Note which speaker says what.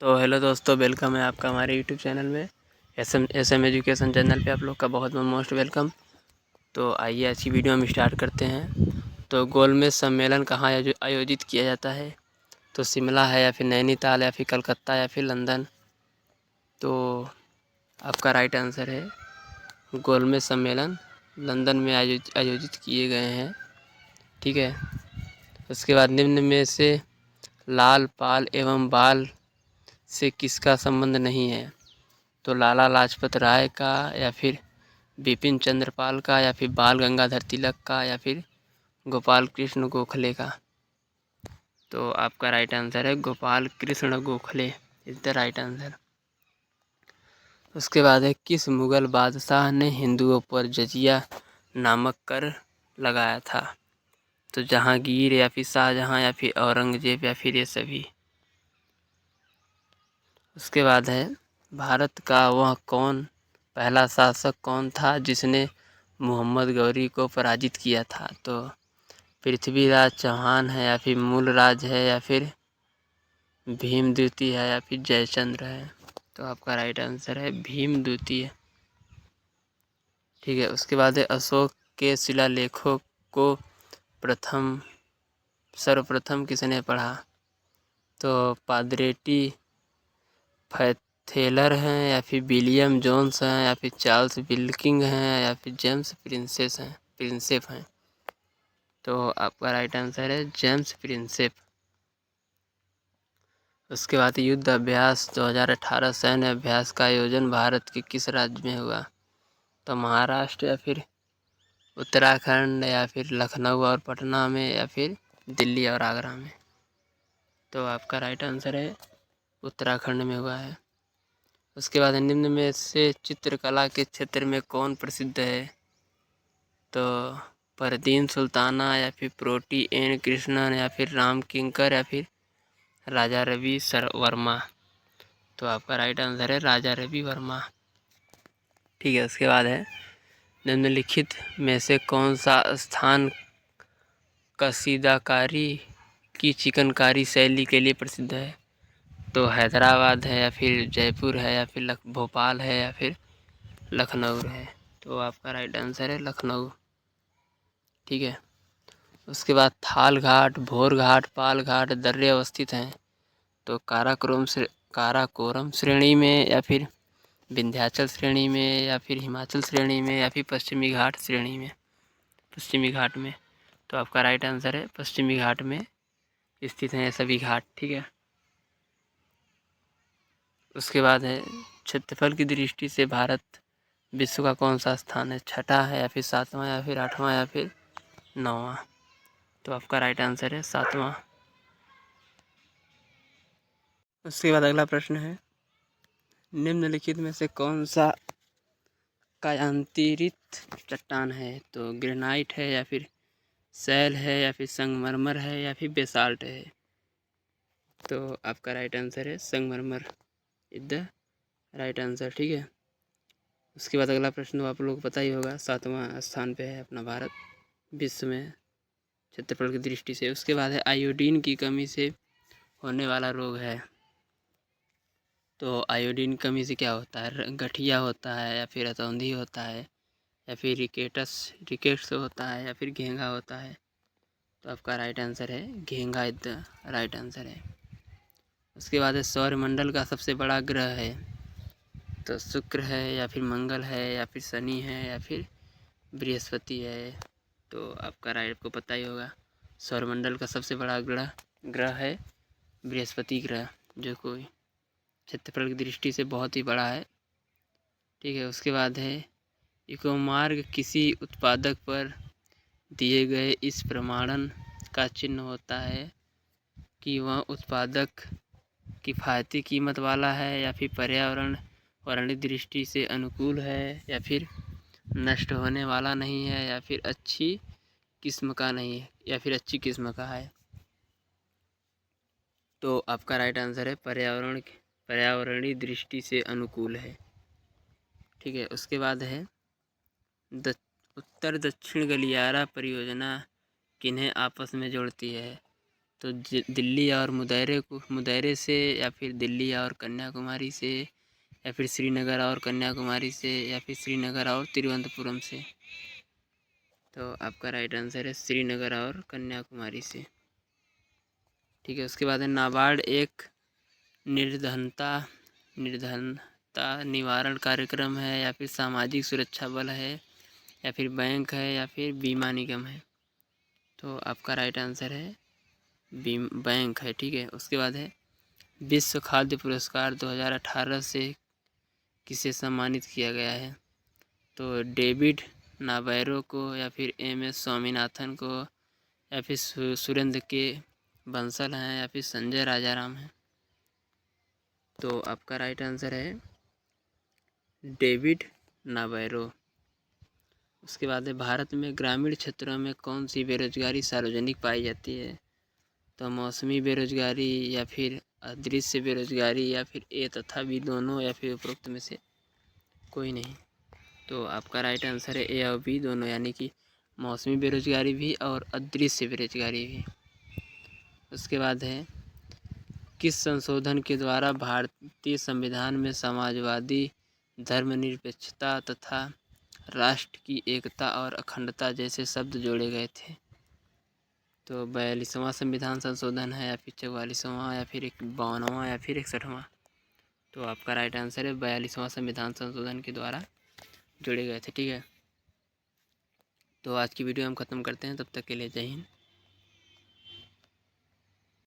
Speaker 1: तो हेलो दोस्तों, वेलकम है आपका हमारे यूट्यूब चैनल में। एस एम एजुकेशन चैनल पे आप लोग का बहुत मोस्ट वेलकम। तो आइए आज की वीडियो हम स्टार्ट करते हैं। तो गोलमेज सम्मेलन कहाँ आयोजित किया जाता है? तो शिमला है या फिर नैनीताल या फिर कलकत्ता या फिर लंदन? तो आपका राइट आंसर है गोलमेज सम्मेलन लंदन में आयोजित किए गए हैं। ठीक है। उसके बाद निम्न में से लाल, पाल एवं बाल से किसका संबंध नहीं है? तो लाला लाजपत राय का या फिर बिपिन चंद्रपाल का या फिर बाल गंगाधर तिलक का या फिर गोपाल कृष्ण गोखले का? तो आपका राइट आंसर है Gopal Krishna Gokhale is the right answer. उसके बाद है किस मुगल बादशाह ने हिंदुओं पर जजिया नामक कर लगाया था? तो जहांगीर या फिर शाहजहां या फिर औरंगजेब या फिर ये सभी? उसके बाद है भारत का वह पहला शासक कौन था जिसने मोहम्मद गौरी को पराजित किया था? तो पृथ्वीराज चौहान है या फिर मूलराज है या फिर भीम द्वितीय है या फिर जयचंद्र है? तो आपका राइट आंसर है भीम द्वितीय। ठीक है। उसके बाद है अशोक के शिलालेखों को सर्वप्रथम किसने पढ़ा? तो पादरेटी फैथेलर हैं या फिर विलियम जोन्स हैं या फिर चार्ल्स विल्किंग हैं या फिर जेम्स प्रिंसेप हैं? तो आपका राइट आंसर है जेम्स प्रिंसेप। उसके बाद युद्ध अभ्यास 2018 सैन्य अभ्यास का आयोजन भारत के किस राज्य में हुआ? तो महाराष्ट्र या फिर उत्तराखंड या फिर लखनऊ और पटना में या फिर दिल्ली और आगरा में? तो आपका राइट आंसर है उत्तराखंड में हुआ है। उसके बाद निम्न में से चित्रकला के क्षेत्र में कौन प्रसिद्ध है? तो परदीन सुल्ताना या फिर प्रोटी एन कृष्णन या फिर राम किंकर या फिर राजा रवि वर्मा? तो आपका राइट आंसर है राजा रवि वर्मा। ठीक है। उसके बाद है निम्नलिखित में से कौन सा स्थान कसीदाकारी की चिकनकारी शैली के लिए प्रसिद्ध है? तो हैदराबाद है या फिर जयपुर है या फिर भोपाल है या फिर लखनऊ है? तो आपका राइट आंसर है लखनऊ। ठीक है। उसके बाद थाल घाट, भोर घाट, पाल घाट दर्रे अवस्थित हैं। तो काराकोरम श्रेणी में या फिर विंध्याचल श्रेणी में या फिर हिमाचल श्रेणी में या फिर पश्चिमी घाट श्रेणी में? पश्चिमी घाट में। तो आपका राइट आंसर है पश्चिमी घाट में स्थित हैं सभी घाट। ठीक है। उसके बाद है क्षेत्रफल की दृष्टि से भारत विश्व का कौन सा स्थान है? छठा है या फिर सातवां या फिर आठवां या फिर नौवां? तो आपका राइट आंसर है सातवां। उसके बाद अगला प्रश्न है निम्नलिखित में से कौन सा कायांतरित चट्टान है? तो ग्रेनाइट है या फिर शैल है या फिर संगमरमर है या फिर बेसाल्ट है? तो आपका राइट आंसर है संगमरमर इज द राइट आंसर। ठीक है। उसके बाद अगला प्रश्न आप लोग को पता ही होगा, सातवां स्थान पे है अपना भारत विश्व में क्षेत्रफल की दृष्टि से। उसके बाद है आयोडीन की कमी से होने वाला रोग है। तो आयोडीन की कमी से क्या होता है? गठिया होता है या फिर रतौंधी होता है या फिर रिकेट्स होता है या फिर घेंघा होता है? तो आपका राइट आंसर है घेंघा इज द राइट आंसर है। उसके बाद है सौरमंडल का सबसे बड़ा ग्रह है। तो शुक्र है या फिर मंगल है या फिर शनि है या फिर बृहस्पति है? तो आपका राइट को पता ही होगा, सौरमंडल का सबसे बड़ा ग्रह है बृहस्पति ग्रह, जो कोई क्षेत्रफल की दृष्टि से बहुत ही बड़ा है। ठीक है। उसके बाद है इकोमार्ग किसी उत्पादक पर दिए गए इस प्रमाणन का चिन्ह होता है कि वह उत्पादक किफ़ायती कीमत वाला है या फिर पर्यावरणीय दृष्टि से अनुकूल है या फिर नष्ट होने वाला नहीं है या फिर अच्छी किस्म का नहीं है या फिर अच्छी किस्म का है? तो आपका राइट आंसर है पर्यावरणीय दृष्टि से अनुकूल है। ठीक है। उसके बाद है उत्तर दक्षिण गलियारा परियोजना किन्हें आपस में जोड़ती है? तो दिल्ली और मुदैरे से, या फिर दिल्ली और कन्याकुमारी से, या फिर श्रीनगर और कन्याकुमारी से, या फिर श्रीनगर और तिरुवनंतपुरम से। तो आपका राइट आंसर है श्रीनगर और कन्याकुमारी से। ठीक है, उसके बाद है नाबार्ड एक निर्धनता निवारण कार्यक्रम है, या फिर सामाजिक सुरक्षा बल है, या फिर बैंक है, या फिर बीमा निगम है। तो आपका राइट आंसर है बैंक है। ठीक है, उसके बाद है विश्व खाद्य पुरस्कार 2018 से किसे सम्मानित किया गया है। तो डेविड नाबारो को, या फिर MS स्वामीनाथन को, या फिर सुरेंद्र के बंसल हैं, या फिर संजय राजाराम हैं। तो आपका राइट आंसर है डेविड नाबारो। उसके बाद है भारत में ग्रामीण क्षेत्रों में कौन सी बेरोजगारी सार्वजनिक पाई जाती है। तो मौसमी बेरोजगारी, या फिर अदृश्य बेरोजगारी, या फिर ए तथा बी दोनों, या फिर उपरोक्त में से कोई नहीं। तो आपका राइट आंसर है ए और बी दोनों, यानी कि मौसमी बेरोजगारी भी और अदृश्य बेरोजगारी भी। उसके बाद है किस संशोधन के द्वारा भारतीय संविधान में समाजवादी, धर्मनिरपेक्षता तथा राष्ट्र की एकता और अखंडता जैसे शब्द जोड़े गए थे। तो 42वां संविधान संशोधन है, या फिर 44वां, या फिर 52वां, या फिर 61वां। तो आपका राइट आंसर है 42वां संविधान संशोधन के द्वारा जोड़े गए थे। ठीक है, तो आज की वीडियो हम ख़त्म करते हैं, तब तक के लिए जय हिंद।